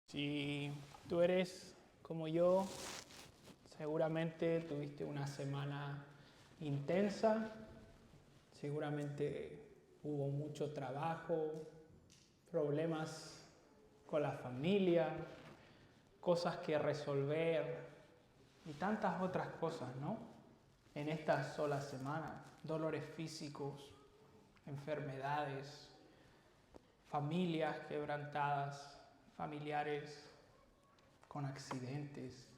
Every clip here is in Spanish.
Si tú eres como yo, seguramente tuviste una semana intensa, seguramente hubo mucho trabajo, problemas con la familia, cosas que resolver y tantas otras cosas, ¿no? En esta sola semana, dolores físicos, enfermedades, familias quebrantadas, familiares con accidentes.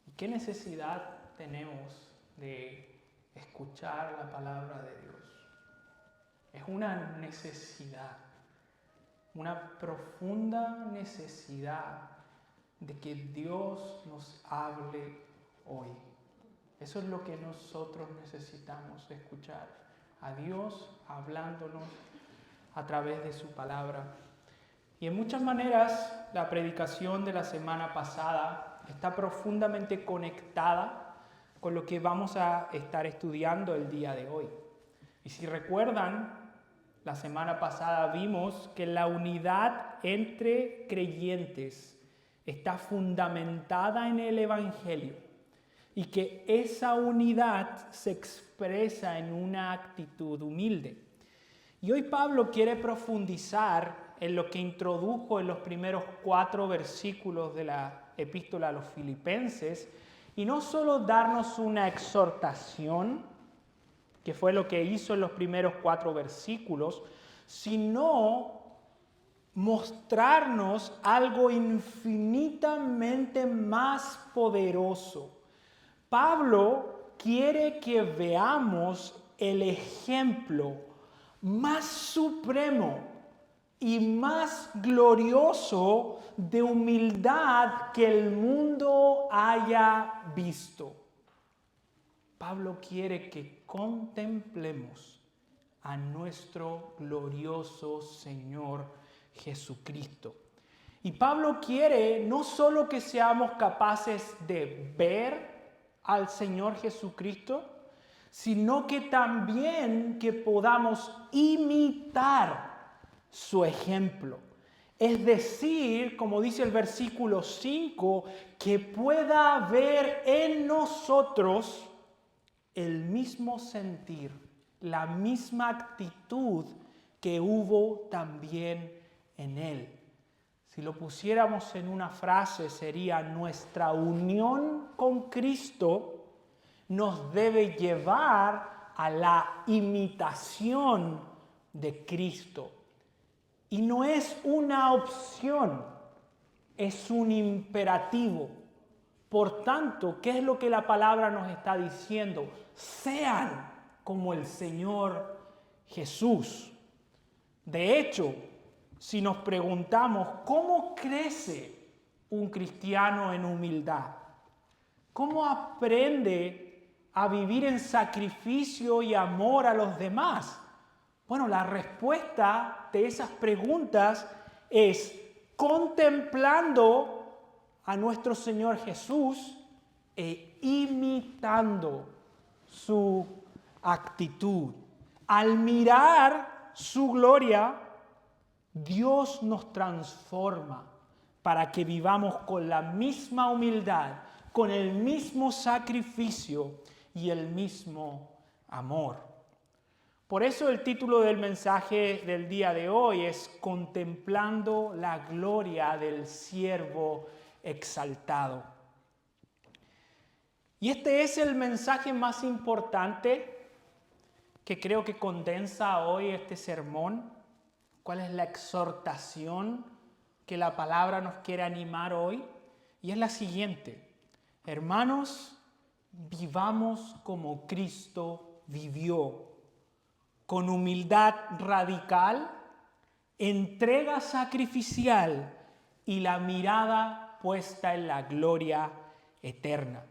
¿Y qué necesidad tenemos de escuchar la palabra de Dios? Es una necesidad, una profunda necesidad de que Dios nos hable hoy. Eso es lo que nosotros necesitamos, escuchar a Dios hablándonos a través de su palabra. Y en muchas maneras la predicación de la semana pasada está profundamente conectada con lo que vamos a estar estudiando el día de hoy. Y si recuerdan, la semana pasada vimos que la unidad entre creyentes está fundamentada en el Evangelio y que esa unidad se expresa en una actitud humilde. Y hoy Pablo quiere profundizar en lo que introdujo en los primeros 4 versículos de la epístola a los Filipenses, y no solo darnos una exhortación, que fue lo que hizo en los primeros 4 versículos, sino mostrarnos algo infinitamente más poderoso. Pablo quiere que veamos el ejemplo más supremo y más glorioso de humildad que el mundo haya visto. Pablo quiere que contemplemos a nuestro glorioso Señor Jesucristo. Y Pablo quiere no solo que seamos capaces de ver al Señor Jesucristo, sino que también que podamos imitar su ejemplo. Es decir, como dice el versículo 5, que pueda haber en nosotros el mismo sentir, la misma actitud que hubo también en Él. Si lo pusiéramos en una frase, sería: nuestra unión con Cristo nos debe llevar a la imitación de Cristo. Y no es una opción, es un imperativo. Por tanto, ¿qué es lo que la palabra nos está diciendo? Sean como el Señor Jesús. De hecho, si nos preguntamos cómo crece un cristiano en humildad, cómo aprende a vivir en sacrificio y amor a los demás, bueno, la respuesta de esas preguntas es contemplando a nuestro Señor Jesús e imitando su actitud. Al mirar su gloria, Dios nos transforma para que vivamos con la misma humildad, con el mismo sacrificio y el mismo amor. Por eso el título del mensaje del día de hoy es Contemplando la gloria del siervo exaltado. Y este es el mensaje más importante que creo que condensa hoy este sermón. ¿Cuál es la exhortación que la palabra nos quiere animar hoy? Y es la siguiente: hermanos, vivamos como Cristo vivió, con humildad radical, entrega sacrificial y la mirada puesta en la gloria eterna.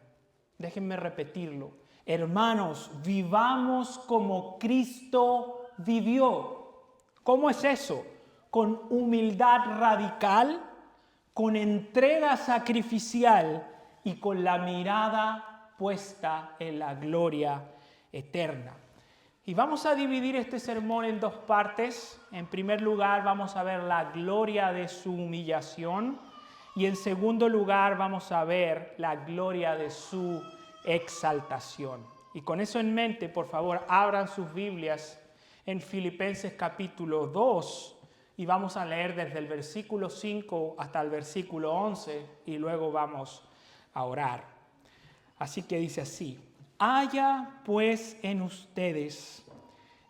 Déjenme repetirlo. Hermanos, vivamos como Cristo vivió. ¿Cómo es eso? Con humildad radical, con entrega sacrificial y con la mirada puesta en la gloria eterna. Y vamos a dividir este sermón en 2 partes. En primer lugar, vamos a ver la gloria de su humillación. Y en segundo lugar vamos a ver la gloria de su exaltación. Y con eso en mente, por favor, abran sus Biblias en Filipenses capítulo 2 y vamos a leer desde el versículo 5 hasta el versículo 11 y luego vamos a orar. Así que dice así: haya pues en ustedes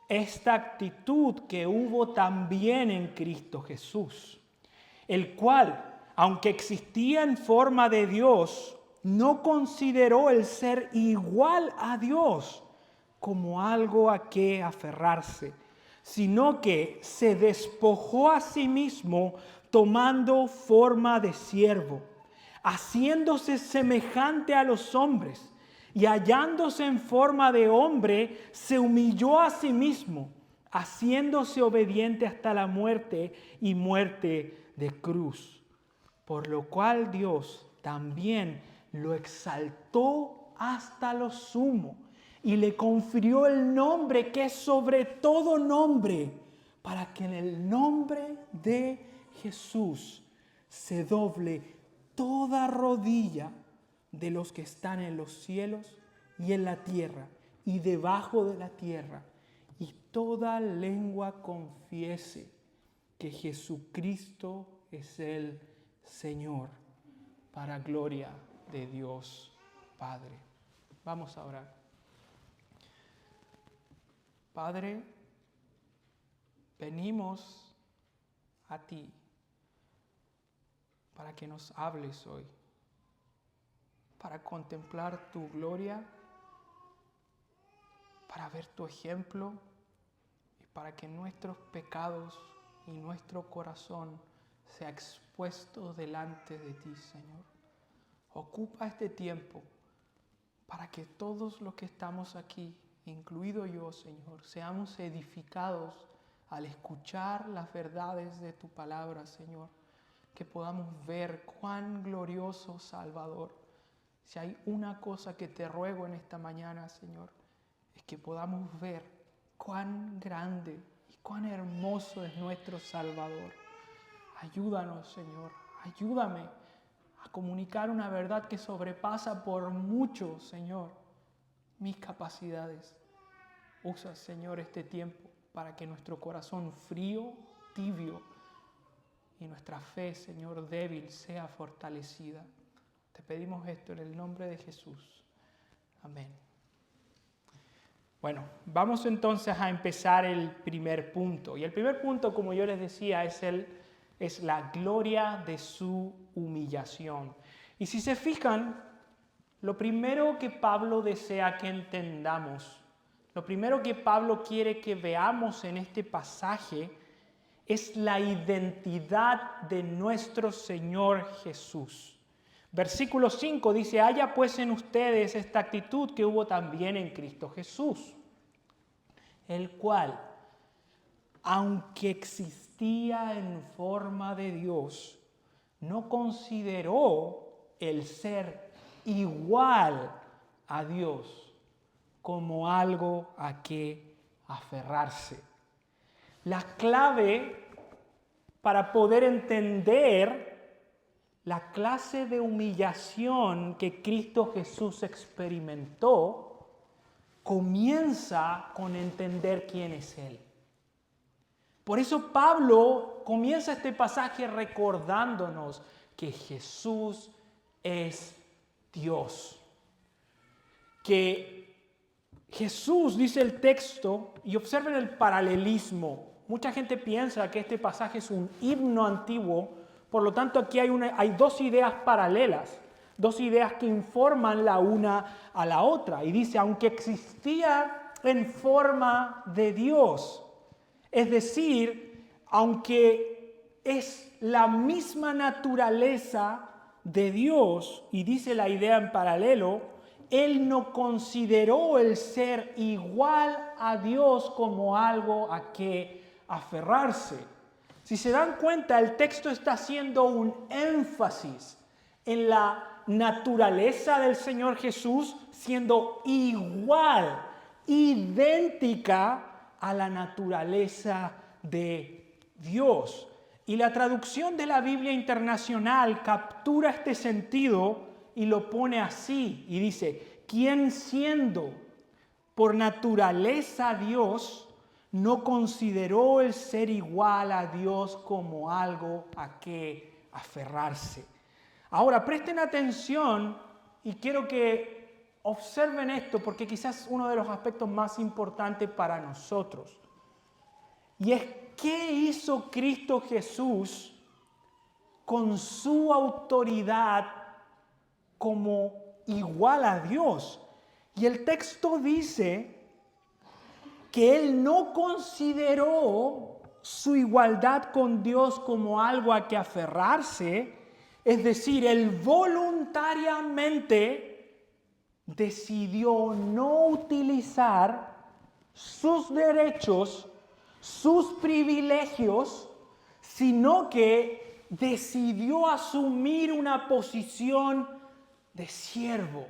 esta actitud que hubo también en Cristo Jesús, el cual, aunque existía en forma de Dios, no consideró el ser igual a Dios como algo a que aferrarse, sino que se despojó a sí mismo tomando forma de siervo, haciéndose semejante a los hombres, y hallándose en forma de hombre, se humilló a sí mismo, haciéndose obediente hasta la muerte y muerte de cruz. Por lo cual Dios también lo exaltó hasta lo sumo y le confirió el nombre que es sobre todo nombre, para que en el nombre de Jesús se doble toda rodilla de los que están en los cielos y en la tierra y debajo de la tierra, y toda lengua confiese que Jesucristo es el Señor, para gloria de Dios Padre. Vamos a orar. Padre, venimos a ti para que nos hables hoy, para contemplar tu gloria, para ver tu ejemplo y para que nuestros pecados y nuestro corazón sea expuesto delante de ti, Señor. Ocupa este tiempo para que todos los que estamos aquí, incluido yo, Señor, seamos edificados al escuchar las verdades de tu palabra, Señor, que podamos ver cuán glorioso Salvador. Si hay una cosa que te ruego en esta mañana, Señor, es que podamos ver cuán grande y cuán hermoso es nuestro Salvador. Ayúdanos, Señor, ayúdame a comunicar una verdad que sobrepasa por mucho, Señor, mis capacidades. Usa, Señor, este tiempo para que nuestro corazón frío, tibio, y nuestra fe, Señor, débil, sea fortalecida. Te pedimos esto en el nombre de Jesús. Amén. Bueno, vamos entonces a empezar el primer punto. Y el primer punto, como yo les decía, es la gloria de su humillación. Y si se fijan, lo primero que Pablo desea que entendamos, lo primero que Pablo quiere que veamos en este pasaje es la identidad de nuestro Señor Jesús. Versículo 5 dice: haya pues en ustedes esta actitud que hubo también en Cristo Jesús, el cual, aunque existía en forma de Dios, no consideró el ser igual a Dios como algo a que aferrarse. La clave para poder entender la clase de humillación que Cristo Jesús experimentó comienza con entender quién es Él. Por eso Pablo comienza este pasaje recordándonos que Jesús es Dios. Que Jesús, dice el texto, y observen el paralelismo. Mucha gente piensa que este pasaje es un himno antiguo, por lo tanto aquí hay dos ideas paralelas, dos ideas que informan la una a la otra. Y dice, aunque existía en forma de Dios, es decir, aunque es la misma naturaleza de Dios, y dice la idea en paralelo, Él no consideró el ser igual a Dios como algo a que aferrarse. Si se dan cuenta, el texto está haciendo un énfasis en la naturaleza del Señor Jesús siendo igual, idéntica a la naturaleza de Dios. Y la traducción de la Biblia Internacional captura este sentido y lo pone así, y dice: quien siendo por naturaleza Dios, no consideró el ser igual a Dios como algo a que aferrarse. Ahora, presten atención y quiero que observen esto porque quizás es uno de los aspectos más importantes para nosotros. Y es: ¿qué hizo Cristo Jesús con su autoridad como igual a Dios? Y el texto dice que Él no consideró su igualdad con Dios como algo a que aferrarse, es decir, Él voluntariamente decidió no utilizar sus derechos, sus privilegios, sino que decidió asumir una posición de siervo.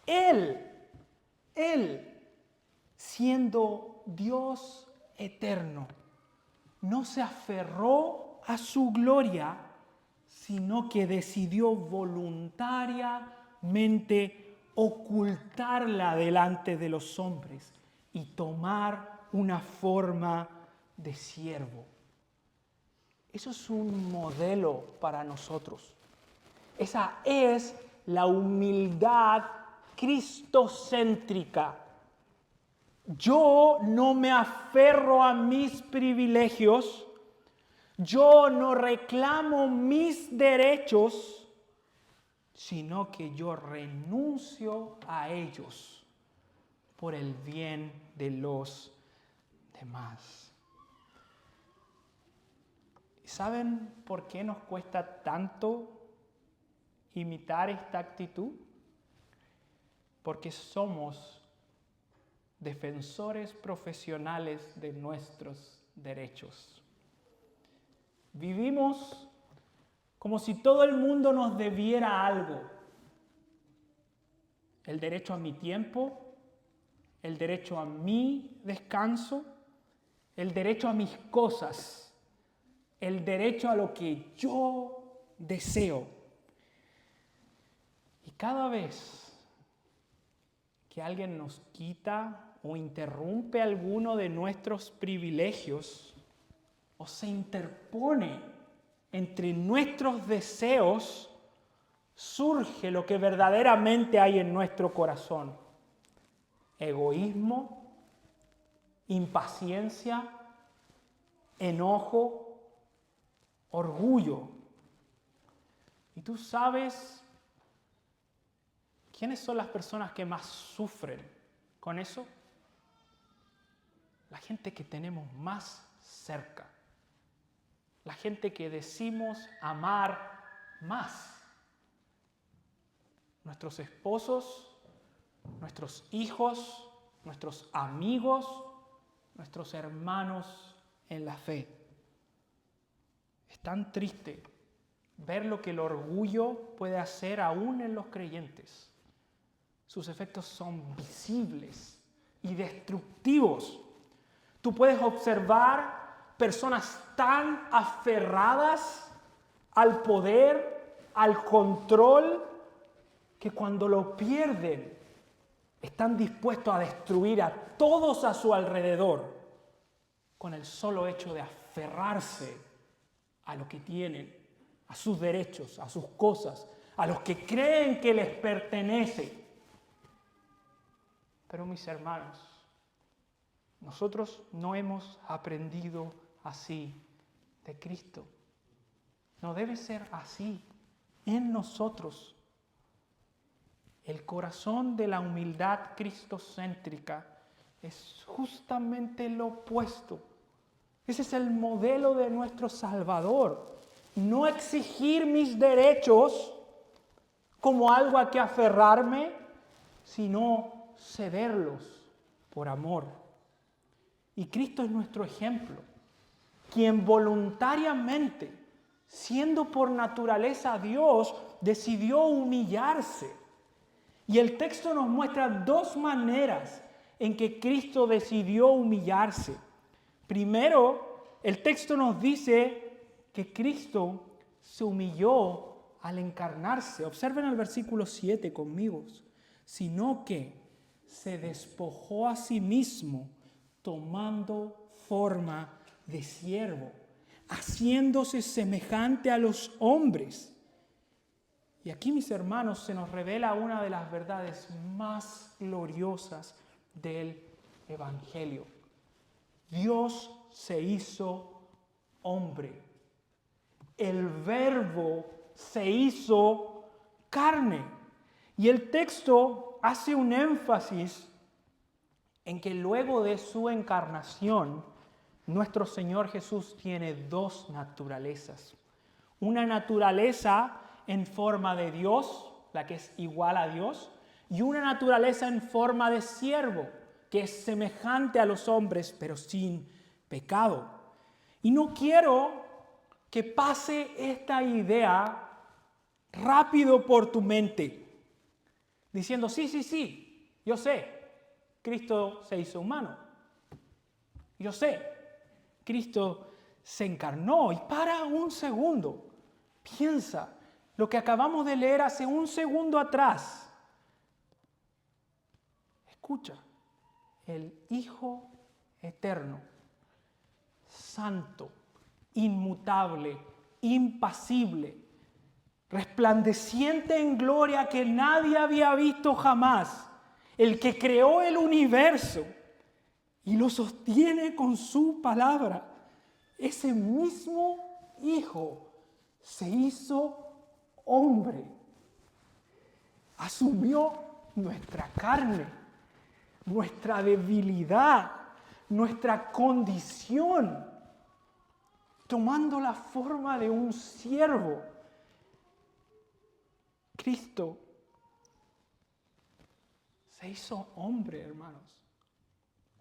Él, siendo Dios eterno, no se aferró a su gloria, sino que decidió voluntariamente ocultarla delante de los hombres y tomar una forma de siervo. Eso es un modelo para nosotros. Esa es la humildad cristocéntrica. Yo no me aferro a mis privilegios, yo no reclamo mis derechos, sino que yo renuncio a ellos por el bien de los demás. ¿Saben por qué nos cuesta tanto imitar esta actitud? Porque somos defensores profesionales de nuestros derechos. Vivimos como si todo el mundo nos debiera algo. El derecho a mi tiempo, el derecho a mi descanso, el derecho a mis cosas, el derecho a lo que yo deseo. Y cada vez que alguien nos quita o interrumpe alguno de nuestros privilegios o se interpone entre nuestros deseos, surge lo que verdaderamente hay en nuestro corazón: egoísmo, impaciencia, enojo, orgullo. Y tú sabes quiénes son las personas que más sufren con eso. La gente que tenemos más cerca. La gente que decimos amar más. Nuestros esposos, nuestros hijos, nuestros amigos, nuestros hermanos en la fe. Es tan triste ver lo que el orgullo puede hacer aún en los creyentes. Sus efectos son visibles y destructivos. Tú puedes observar personas tan aferradas al poder, al control, que cuando lo pierden están dispuestos a destruir a todos a su alrededor con el solo hecho de aferrarse a lo que tienen, a sus derechos, a sus cosas, a los que creen que les pertenece. Pero mis hermanos, nosotros no hemos aprendido así de Cristo. No debe ser así en nosotros. El corazón de la humildad cristocéntrica es justamente lo opuesto. Ese es el modelo de nuestro Salvador. No exigir mis derechos como algo a que aferrarme, sino cederlos por amor. Y Cristo es nuestro ejemplo, quien voluntariamente, siendo por naturaleza Dios, decidió humillarse. Y el texto nos muestra dos maneras en que Cristo decidió humillarse. Primero, el texto nos dice que Cristo se humilló al encarnarse. Observen el versículo 7 conmigo. Sino que se despojó a sí mismo, tomando forma de siervo, haciéndose semejante a los hombres. Y aquí, mis hermanos, se nos revela una de las verdades más gloriosas del Evangelio. Dios se hizo hombre. El Verbo se hizo carne. Y el texto hace un énfasis en que luego de su encarnación, nuestro Señor Jesús tiene dos naturalezas. Una naturaleza en forma de Dios, la que es igual a Dios, y una naturaleza en forma de siervo, que es semejante a los hombres, pero sin pecado. Y no quiero que pase esta idea rápido por tu mente, diciendo, sí, yo sé, Cristo se hizo humano. Yo sé, Cristo se encarnó. Y para un segundo, piensa lo que acabamos de leer hace un segundo atrás. Escucha, el Hijo eterno, santo, inmutable, impasible, resplandeciente en gloria que nadie había visto jamás, el que creó el universo y lo sostiene con su palabra, ese mismo Hijo se hizo hombre, asumió nuestra carne, nuestra debilidad, nuestra condición, tomando la forma de un siervo. Cristo se hizo hombre, hermanos,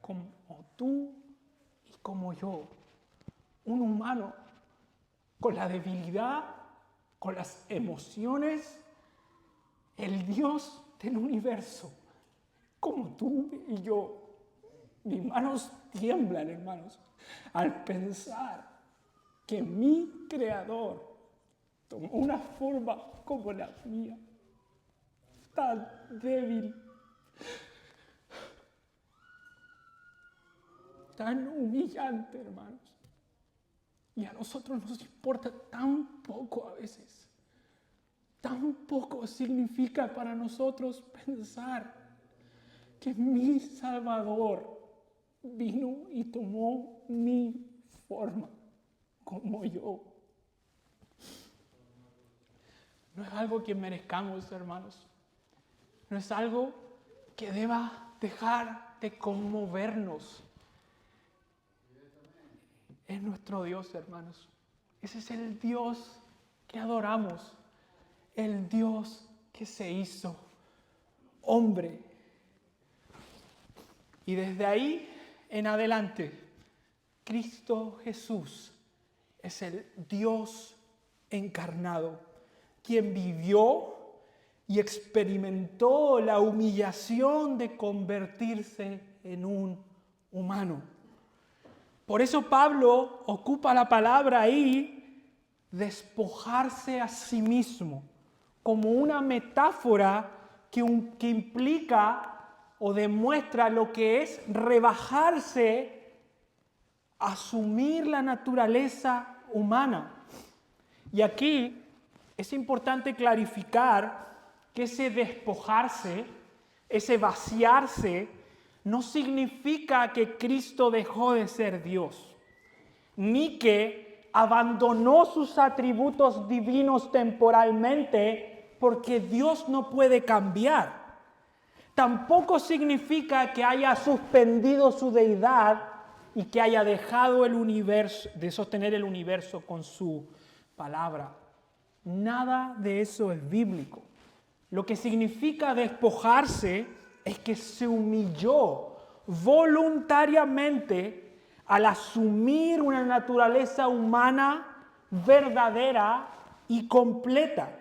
como tú y como yo, un humano con la debilidad, con las emociones, el Dios del universo, como tú y yo. Mis manos tiemblan, hermanos, al pensar que mi Creador tomó una forma como la mía, tan débil, tan humillante, hermanos. Y a nosotros nos importa tan poco a veces. Tan poco significa para nosotros pensar que mi Salvador vino y tomó mi forma como yo. No es algo que merezcamos, hermanos. No es algo que deba dejar de conmovernos. Es nuestro Dios, hermanos. Ese es el Dios que adoramos. El Dios que se hizo hombre. Y desde ahí en adelante, Cristo Jesús es el Dios encarnado, quien vivió y experimentó la humillación de convertirse en un humano. Por eso Pablo ocupa la palabra ahí, despojarse a sí mismo, como una metáfora que implica o demuestra lo que es rebajarse, asumir la naturaleza humana. Y aquí es importante clarificar que ese despojarse, ese vaciarse, no significa que Cristo dejó de ser Dios, ni que abandonó sus atributos divinos temporalmente, porque Dios no puede cambiar. Tampoco significa que haya suspendido su deidad y que haya dejado el universo, de sostener el universo con su palabra. Nada de eso es bíblico. Lo que significa despojarse es que se humilló voluntariamente al asumir una naturaleza humana verdadera y completa.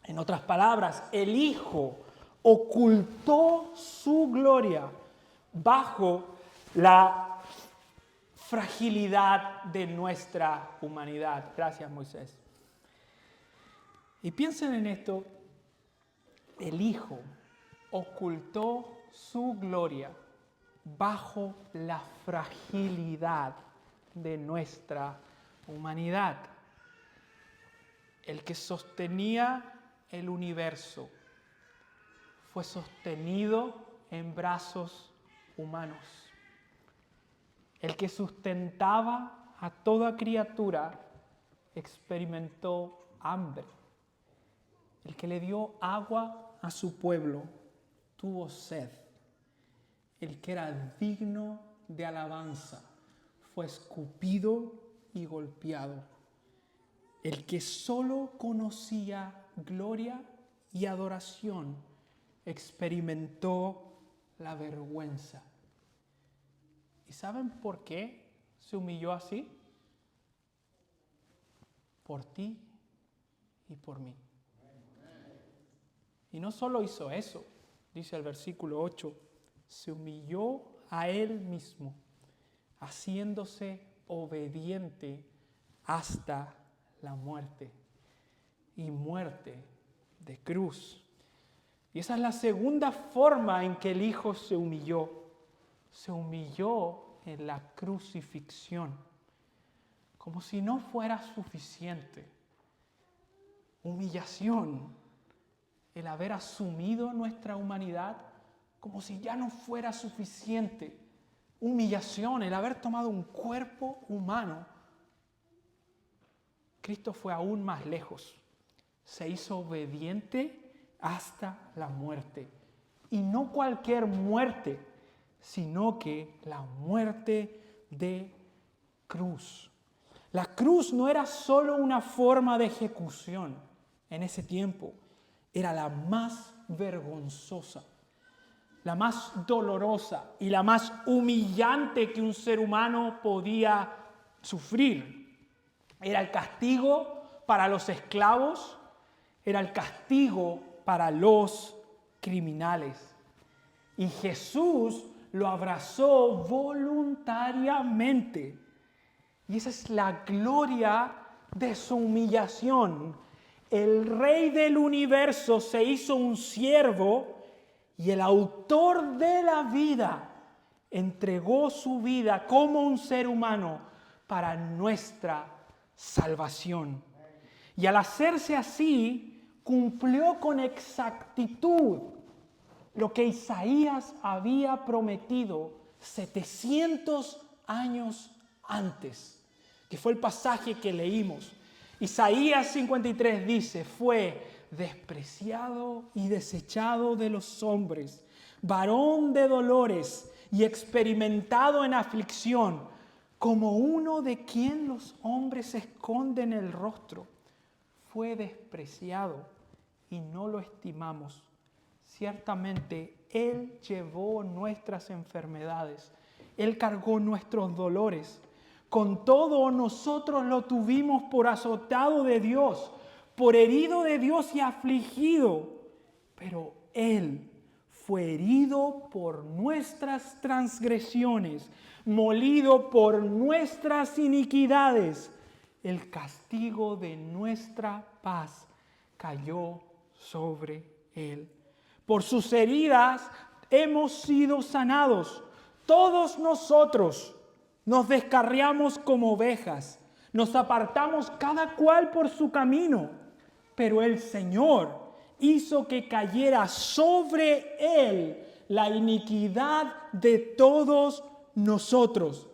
En otras palabras, el Hijo ocultó su gloria bajo la fragilidad de nuestra humanidad. Gracias, Moisés. Y piensen en esto, el Hijo ocultó su gloria bajo la fragilidad de nuestra humanidad. El que sostenía el universo fue sostenido en brazos humanos. El que sustentaba a toda criatura experimentó hambre. El que le dio agua a su pueblo tuvo sed. El que era digno de alabanza fue escupido y golpeado. El que solo conocía gloria y adoración experimentó la vergüenza. ¿Y saben por qué se humilló así? Por ti y por mí. Y no solo hizo eso, dice el versículo 8, se humilló a él mismo, haciéndose obediente hasta la muerte, y muerte de cruz. Y esa es la segunda forma en que el Hijo se humilló. Se humilló en la crucifixión, como si no fuera suficiente. Humillación, el haber asumido nuestra humanidad, como si ya no fuera suficiente. Humillación, el haber tomado un cuerpo humano. Cristo fue aún más lejos. Se hizo obediente hasta la muerte. Y no cualquier muerte, sino que la muerte de cruz. La cruz no era solo una forma de ejecución en ese tiempo, era la más vergonzosa, la más dolorosa y la más humillante que un ser humano podía sufrir. Era el castigo para los esclavos, era el castigo para los criminales. Y Jesús lo abrazó voluntariamente. Y esa es la gloria de su humillación. El Rey del universo se hizo un siervo y el autor de la vida entregó su vida como un ser humano para nuestra salvación. Y al hacerse así, cumplió con exactitud lo que Isaías había prometido 700 años antes, que fue el pasaje que leímos. Isaías 53 dice, fue despreciado y desechado de los hombres, varón de dolores y experimentado en aflicción, como uno de quien los hombres esconden el rostro. Fue despreciado y no lo estimamos. Ciertamente, Él llevó nuestras enfermedades, Él cargó nuestros dolores. Con todo, nosotros lo tuvimos por azotado de Dios, por herido de Dios y afligido. Pero Él fue herido por nuestras transgresiones, molido por nuestras iniquidades. El castigo de nuestra paz cayó sobre Él. Por sus heridas hemos sido sanados. Todos nosotros nos descarriamos como ovejas, nos apartamos cada cual por su camino, pero el Señor hizo que cayera sobre Él la iniquidad de todos nosotros.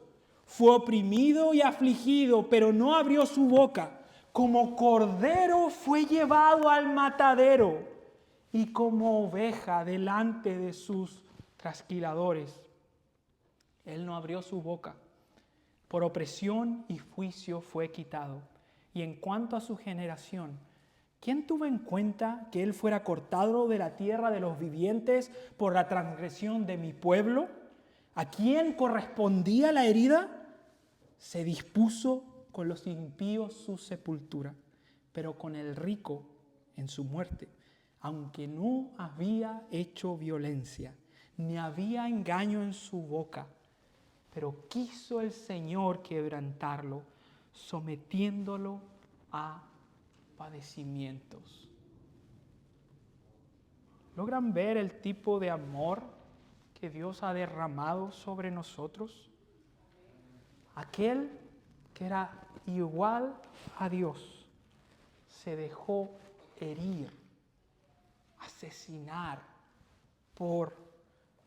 Fue oprimido y afligido, pero no abrió su boca. Como cordero fue llevado al matadero, y como oveja delante de sus trasquiladores. Él no abrió su boca. Por opresión y juicio fue quitado. Y en cuanto a su generación, ¿quién tuvo en cuenta que Él fuera cortado de la tierra de los vivientes por la transgresión de mi pueblo? ¿A quién correspondía la herida? Se dispuso con los impíos su sepultura, pero con el rico en su muerte, aunque no había hecho violencia, ni había engaño en su boca. pero quiso el Señor quebrantarlo, sometiéndolo a padecimientos. ¿Logran ver el tipo de amor que Dios ha derramado sobre nosotros? Aquel que era igual a Dios se dejó herir, asesinar por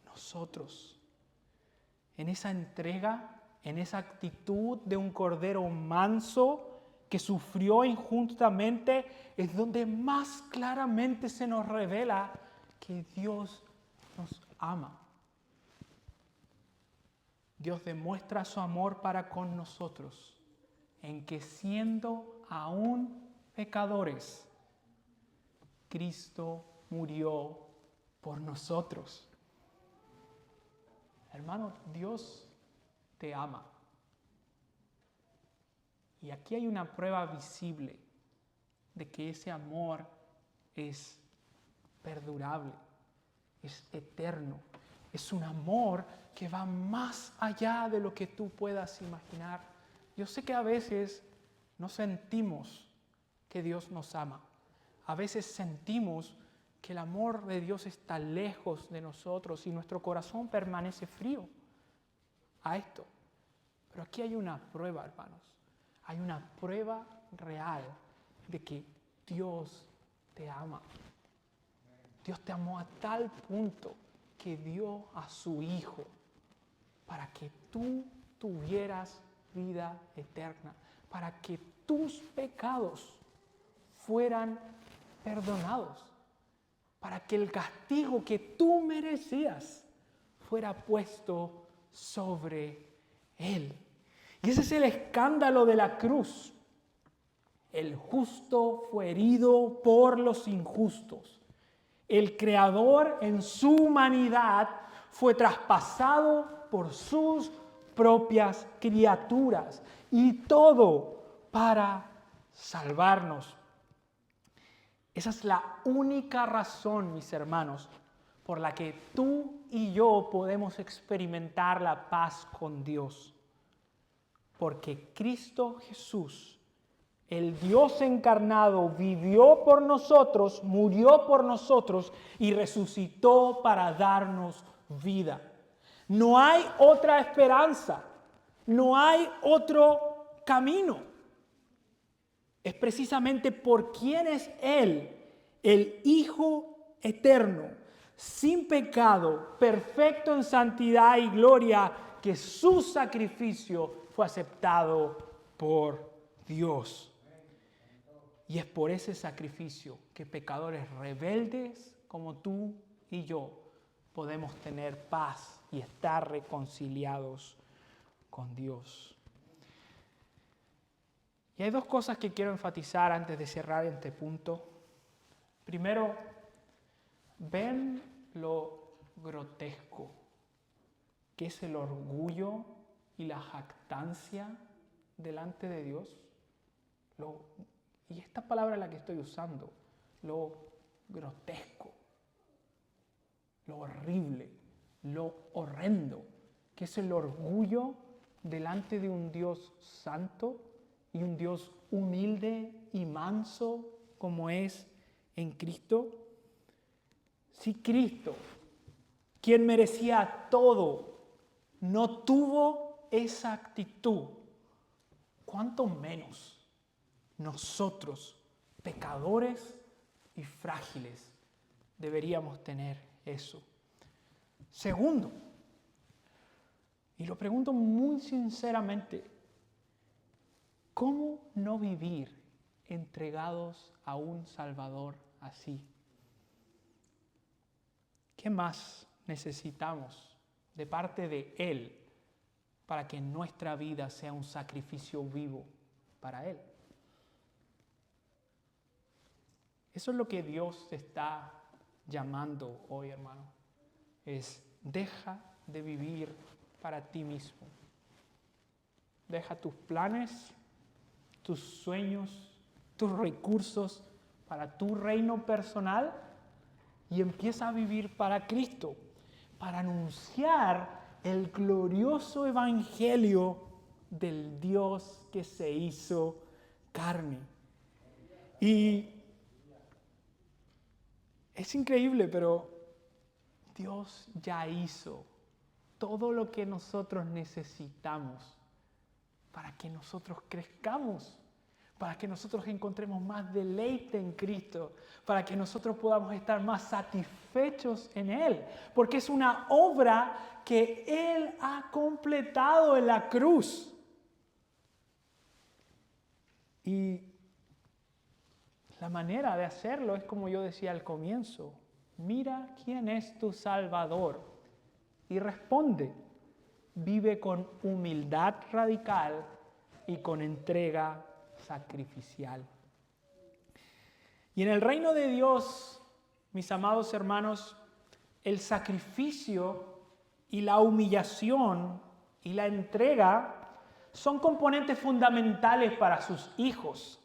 nosotros. En esa entrega, en esa actitud de un cordero manso que sufrió injustamente, es donde más claramente se nos revela que Dios nos ama. Dios demuestra su amor para con nosotros en que siendo aún pecadores, Cristo murió por nosotros. Hermano, Dios te ama. Y aquí hay una prueba visible de que ese amor es perdurable, es eterno. Es un amor que va más allá de lo que tú puedas imaginar. Yo sé que a veces no sentimos que Dios nos ama. A veces sentimos que el amor de Dios está lejos de nosotros y nuestro corazón permanece frío a esto. Pero aquí hay una prueba, hermanos. Hay una prueba real de que Dios te ama. Dios te amó a tal punto que dio a su Hijo para que tú tuvieras vida eterna, para que tus pecados fueran perdonados, para que el castigo que tú merecías fuera puesto sobre Él. Y ese es el escándalo de la cruz. El justo fue herido por los injustos. El Creador en su humanidad fue traspasado por sus propias criaturas. Y todo para salvarnos. Esa es la única razón, mis hermanos, por la que tú y yo podemos experimentar la paz con Dios. Porque Cristo Jesús, el Dios encarnado, vivió por nosotros, murió por nosotros y resucitó para darnos vida. No hay otra esperanza, no hay otro camino. Es precisamente por quien es Él, el Hijo eterno, sin pecado, perfecto en santidad y gloria, que su sacrificio fue aceptado por Dios. Y es por ese sacrificio que pecadores rebeldes como tú y yo podemos tener paz y estar reconciliados con Dios. Y hay dos cosas que quiero enfatizar antes de cerrar este punto. Primero, ven lo grotesco que es el orgullo y la jactancia delante de Dios. Y esta palabra es la que estoy usando, lo grotesco, lo horrible, lo horrendo, que es el orgullo delante de un Dios santo y un Dios humilde y manso como es en Cristo. Si Cristo, quien merecía todo, no tuvo esa actitud, ¿cuánto menos nosotros, pecadores y frágiles, deberíamos tener eso? Segundo, y lo pregunto muy sinceramente, ¿cómo no vivir entregados a un Salvador así? ¿Qué más necesitamos de parte de Él para que nuestra vida sea un sacrificio vivo para Él? Eso es lo que Dios te está llamando hoy, hermano. Es deja de vivir para ti mismo. Deja tus planes, tus sueños, tus recursos para tu reino personal y empieza a vivir para Cristo, para anunciar el glorioso evangelio del Dios que se hizo carne. Y es increíble, pero Dios ya hizo todo lo que nosotros necesitamos para que nosotros crezcamos, para que nosotros encontremos más deleite en Cristo, para que nosotros podamos estar más satisfechos en Él, porque es una obra que Él ha completado en la cruz. Y la manera de hacerlo es como yo decía al comienzo: mira quién es tu Salvador y responde. Vive con humildad radical y con entrega sacrificial. Y en el reino de Dios, mis amados hermanos, el sacrificio y la humillación y la entrega son componentes fundamentales para sus hijos.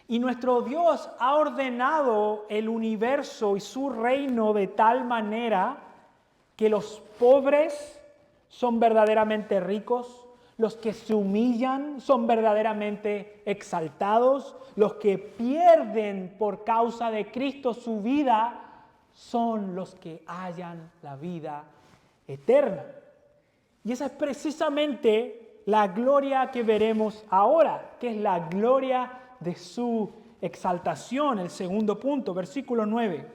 Y nuestro Dios ha ordenado el universo y su reino de tal manera que los pobres son verdaderamente ricos, los que se humillan son verdaderamente exaltados, los que pierden por causa de Cristo su vida son los que hallan la vida eterna. Y esa es precisamente la gloria que veremos ahora, que es la gloria de su exaltación. El segundo punto, versículo 9.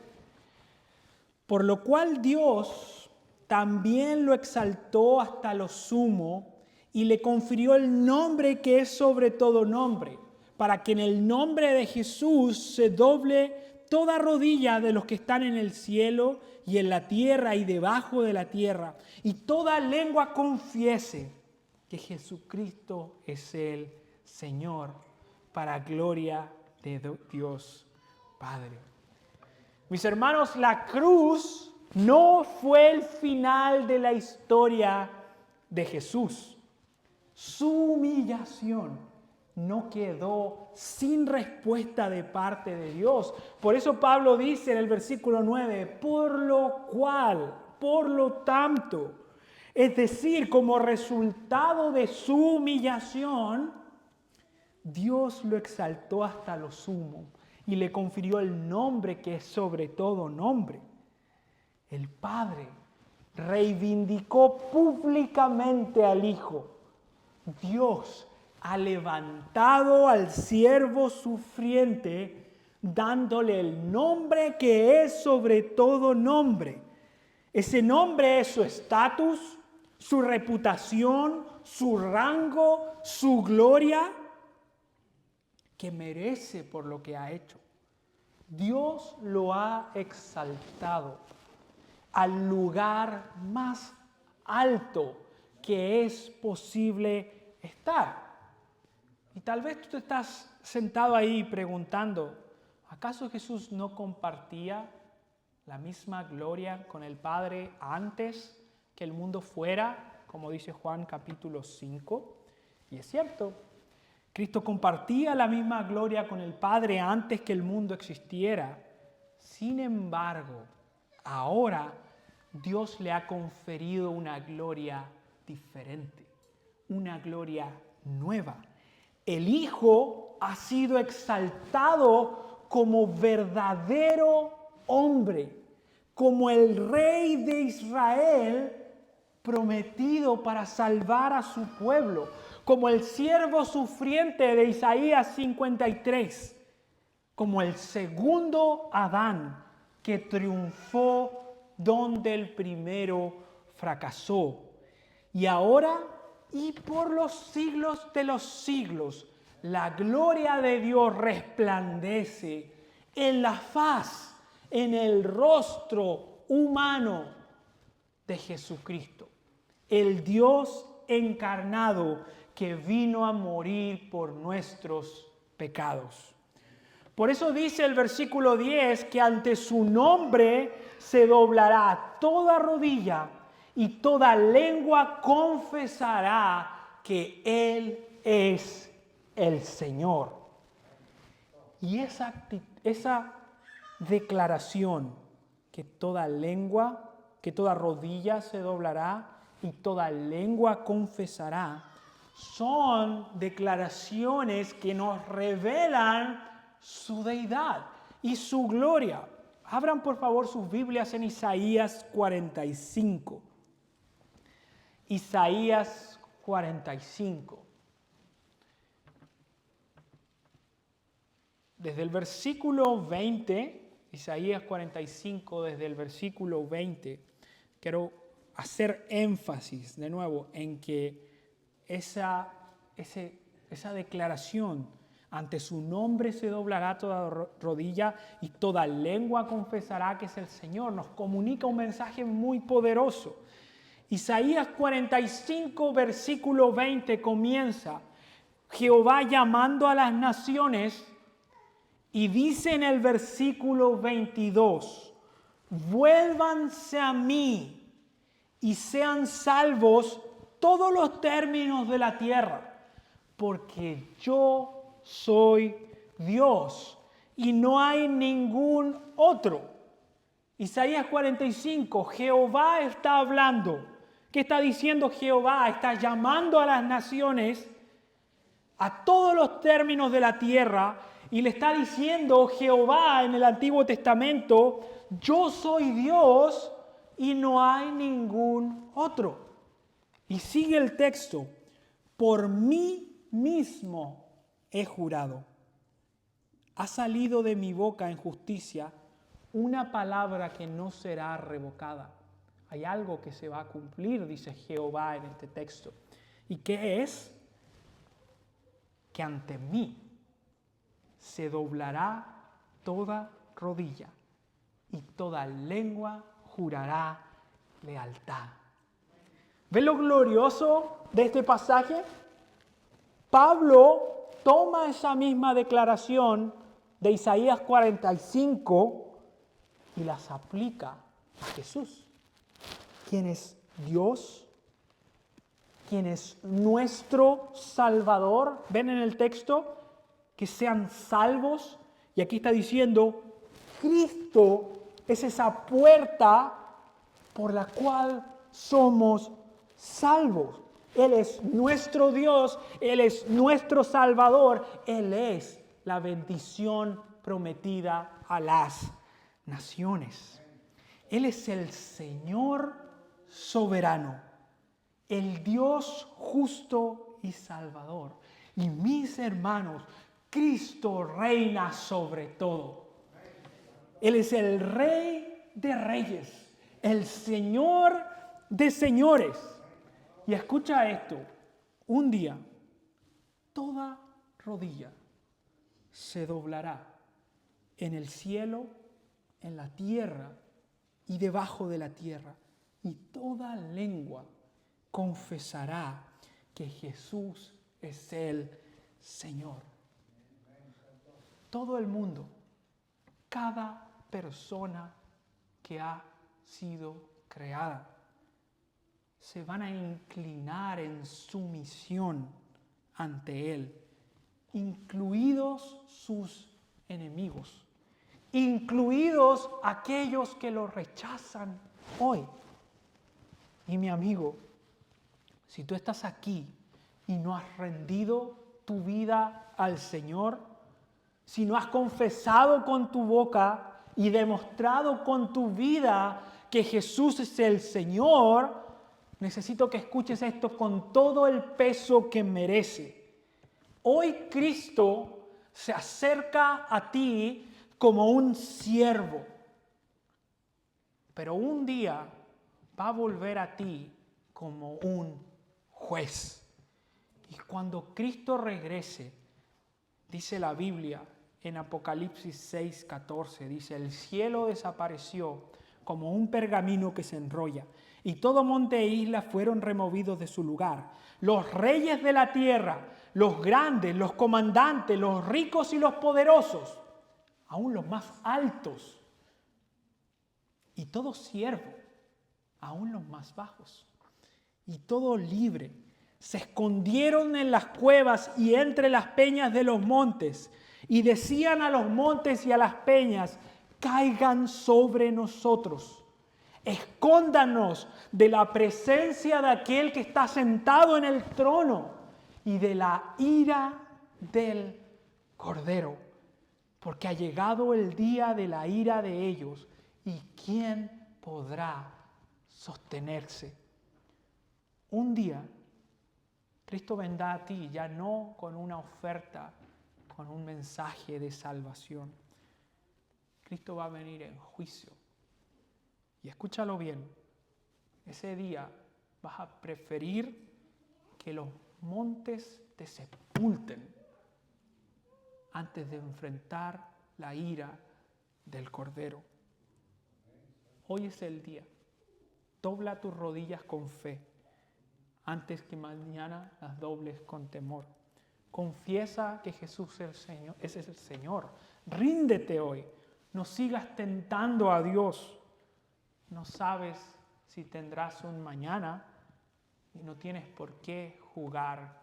Por lo cual Dios también lo exaltó hasta lo sumo y le confirió el nombre que es sobre todo nombre, para que en el nombre de Jesús se doble toda rodilla de los que están en el cielo y en la tierra y debajo de la tierra, y toda lengua confiese que Jesucristo es el Señor, para gloria de Dios Padre. Mis hermanos, la cruz no fue el final de la historia de Jesús. Su humillación no quedó sin respuesta de parte de Dios. Por eso Pablo dice en el versículo 9, por lo cual, por lo tanto, es decir, como resultado de su humillación, Dios lo exaltó hasta lo sumo y le confirió el nombre que es sobre todo nombre. El Padre reivindicó públicamente al Hijo. Dios ha levantado al siervo sufriente, dándole el nombre que es sobre todo nombre. Ese nombre es su estatus, su reputación, su rango, su gloria, que merece por lo que ha hecho. Dios lo ha exaltado al lugar más alto que es posible estar. Y tal vez tú te estás sentado ahí preguntando, ¿acaso Jesús no compartía la misma gloria con el Padre antes que el mundo fuera, como dice Juan capítulo 5? Y es cierto, Cristo compartía la misma gloria con el Padre antes que el mundo existiera. Sin embargo, ahora Dios le ha conferido una gloria diferente, una gloria nueva. El Hijo ha sido exaltado como verdadero hombre, como el Rey de Israel prometido para salvar a su pueblo, como el siervo sufriente de Isaías 53, como el segundo Adán que triunfó donde el primero fracasó. Y ahora y por los siglos de los siglos, la gloria de Dios resplandece en la faz, en el rostro humano de Jesucristo, el Dios encarnado que vino a morir por nuestros pecados. Por eso dice el versículo 10 que ante su nombre se doblará toda rodilla y toda lengua confesará que Él es el Señor. Y esa declaración, que toda lengua, que toda rodilla se doblará, y toda lengua confesará, son declaraciones que nos revelan su deidad y su gloria. Abran por favor sus Biblias en Isaías 45. Isaías 45. Desde el versículo 20, Isaías 45, desde el versículo 20, quiero hacer énfasis de nuevo en que esa declaración, ante su nombre se doblará toda rodilla y toda lengua confesará que es el Señor, nos comunica un mensaje muy poderoso. Isaías 45, versículo 20 comienza, Jehová llamando a las naciones, y dice en el versículo 22, vuélvanse a mí y sean salvos todos los términos de la tierra, porque yo soy Dios y no hay ningún otro. Isaías 45, Jehová está hablando. ¿Qué está diciendo Jehová? Está llamando a las naciones, a todos los términos de la tierra, y le está diciendo Jehová en el Antiguo Testamento, yo soy Dios y no hay ningún otro. Y sigue el texto, por mí mismo he jurado. Ha salido de mi boca en justicia una palabra que no será revocada. Hay algo que se va a cumplir, dice Jehová en este texto. ¿Y qué es? Que ante mí se doblará toda rodilla y toda lengua jurará lealtad. ¿Ven lo glorioso de este pasaje? Pablo toma esa misma declaración de Isaías 45 y las aplica a Jesús, quien es Dios, quien es nuestro Salvador. ¿Ven en el texto? Que sean salvos. Y aquí está diciendo, Cristo es esa puerta por la cual somos salvos. Él es nuestro Dios, Él es nuestro Salvador, Él es la bendición prometida a las naciones. Él es el Señor soberano, el Dios justo y salvador. Y mis hermanos, Cristo reina sobre todo. Él es el Rey de reyes, el Señor de señores. Y escucha esto, un día toda rodilla se doblará en el cielo, en la tierra y debajo de la tierra, y toda lengua confesará que Jesús es el Señor. Todo el mundo, cada persona que ha sido creada, se van a inclinar en sumisión ante Él, incluidos sus enemigos, incluidos aquellos que lo rechazan hoy. Y mi amigo, si tú estás aquí y no has rendido tu vida al Señor, si no has confesado con tu boca y demostrado con tu vida que Jesús es el Señor, necesito que escuches esto con todo el peso que merece. Hoy Cristo se acerca a ti como un siervo, pero un día va a volver a ti como un juez. Y cuando Cristo regrese, dice la Biblia en Apocalipsis 6:14, dice, el cielo desapareció como un pergamino que se enrolla, y todo monte e isla fueron removidos de su lugar. Los reyes de la tierra, los grandes, los comandantes, los ricos y los poderosos, aún los más altos, y todo siervo, aún los más bajos, y todo libre, se escondieron en las cuevas y entre las peñas de los montes, y decían a los montes y a las peñas, caigan sobre nosotros. Escóndanos de la presencia de aquel que está sentado en el trono y de la ira del Cordero, porque ha llegado el día de la ira de ellos, y ¿quién podrá sostenerse? Un día Cristo vendrá a ti, ya no con una oferta, con un mensaje de salvación. Cristo va a venir en juicio. Y escúchalo bien, ese día vas a preferir que los montes te sepulten antes de enfrentar la ira del Cordero. Hoy es el día. Dobla tus rodillas con fe antes que mañana las dobles con temor. Confiesa que Jesús es el Señor. Ríndete hoy. No sigas tentando a Dios. No sabes si tendrás un mañana y no tienes por qué jugar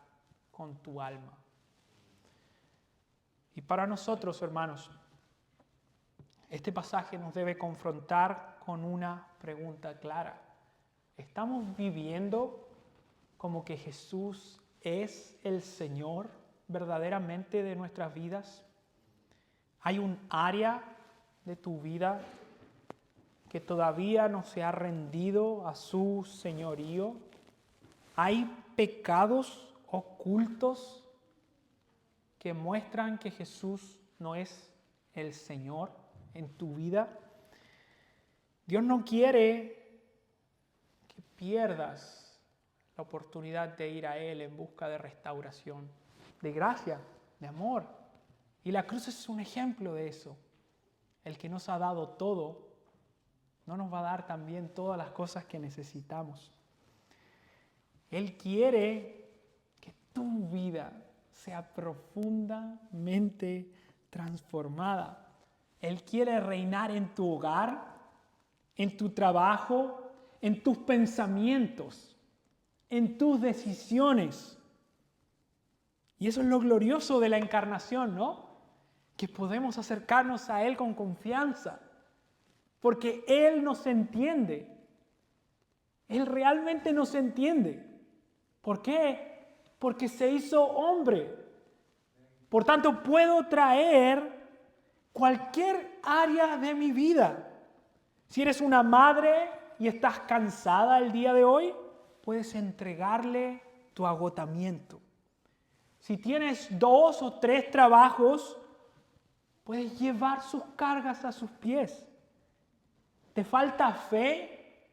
con tu alma. Y para nosotros, hermanos, este pasaje nos debe confrontar con una pregunta clara. ¿Estamos viviendo como que Jesús es el Señor verdaderamente de nuestras vidas? ¿Hay un área de tu vida que todavía no se ha rendido a su señorío? ¿Hay pecados ocultos que muestran que Jesús no es el Señor en tu vida? Dios no quiere que pierdas la oportunidad de ir a Él en busca de restauración, de gracia, de amor. Y la cruz es un ejemplo de eso. El que nos ha dado todo, no nos va a dar también todas las cosas que necesitamos. Él quiere que tu vida sea profundamente transformada. Él quiere reinar en tu hogar, en tu trabajo, en tus pensamientos, en tus decisiones. Y eso es lo glorioso de la encarnación, ¿no? Que podemos acercarnos a Él con confianza, porque Él nos entiende. Él realmente nos entiende. ¿Por qué? Porque se hizo hombre. Por tanto, puedo traer cualquier área de mi vida. Si eres una madre y estás cansada el día de hoy, puedes entregarle tu agotamiento. Si tienes 2 o 3 trabajos, puedes llevar sus cargas a sus pies. ¿Te falta fe?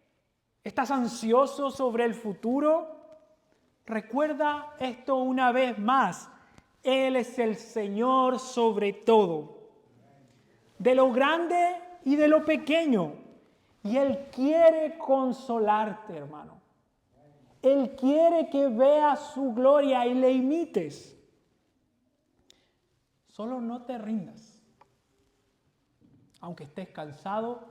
¿Estás ansioso sobre el futuro? Recuerda esto una vez más. Él es el Señor sobre todo, de lo grande y de lo pequeño. Y Él quiere consolarte, hermano. Él quiere que veas su gloria y le imites. Solo no te rindas. Aunque estés cansado,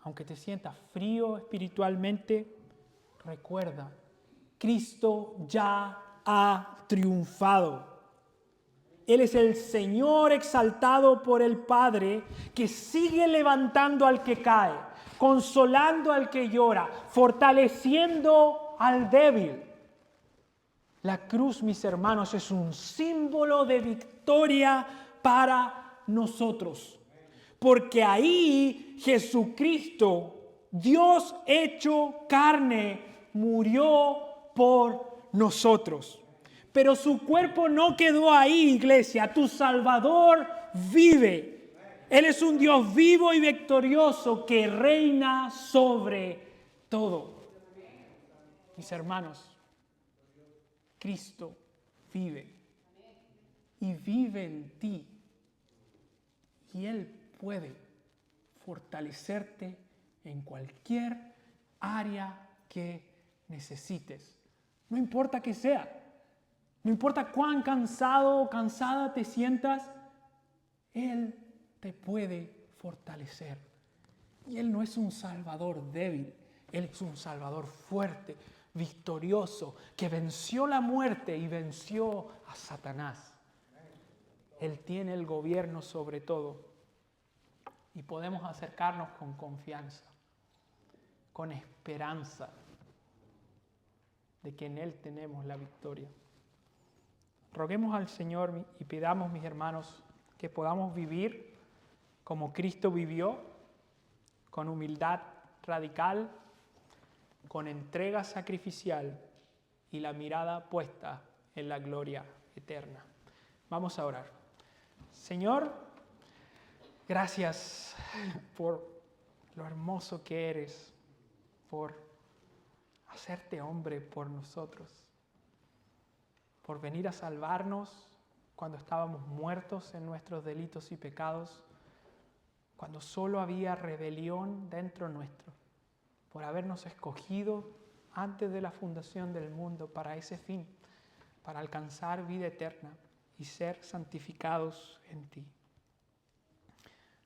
aunque te sientas frío espiritualmente, recuerda, Cristo ya ha triunfado. Él es el Señor exaltado por el Padre, que sigue levantando al que cae, consolando al que llora, fortaleciendo al débil. La cruz, mis hermanos, es un símbolo de victoria para nosotros. Porque ahí Jesucristo, Dios hecho carne, murió por nosotros. Pero su cuerpo no quedó ahí, iglesia. Tu Salvador vive. Él es un Dios vivo y victorioso que reina sobre todo. Mis hermanos, Cristo vive y vive en ti. Y Él puede fortalecerte en cualquier área que necesites. No importa que sea. No importa cuán cansado o cansada te sientas, Él te puede fortalecer. Y Él no es un Salvador débil, Él es un Salvador fuerte, victorioso, que venció la muerte y venció a Satanás. Él tiene el gobierno sobre todo y podemos acercarnos con confianza. con esperanza de que en Él tenemos la victoria. Roguemos al Señor y pidamos, mis hermanos, que podamos vivir como Cristo vivió, con humildad radical, con entrega sacrificial y la mirada puesta en la gloria eterna. Vamos a orar. Señor, gracias por lo hermoso que eres, por hacerte hombre por nosotros, por venir a salvarnos cuando estábamos muertos en nuestros delitos y pecados, cuando solo había rebelión dentro nuestro, por habernos escogido antes de la fundación del mundo para ese fin, para alcanzar vida eterna y ser santificados en ti.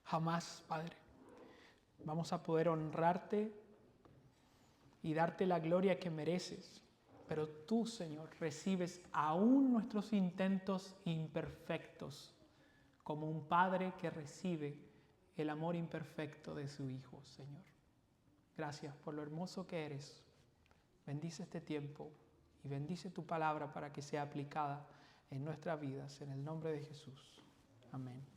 Jamás, Padre, vamos a poder honrarte y darte la gloria que mereces, pero tú, Señor, recibes aún nuestros intentos imperfectos como un padre que recibe el amor imperfecto de su Hijo, Señor. Gracias por lo hermoso que eres. Bendice este tiempo y bendice tu palabra para que sea aplicada en nuestras vidas. En el nombre de Jesús. Amén.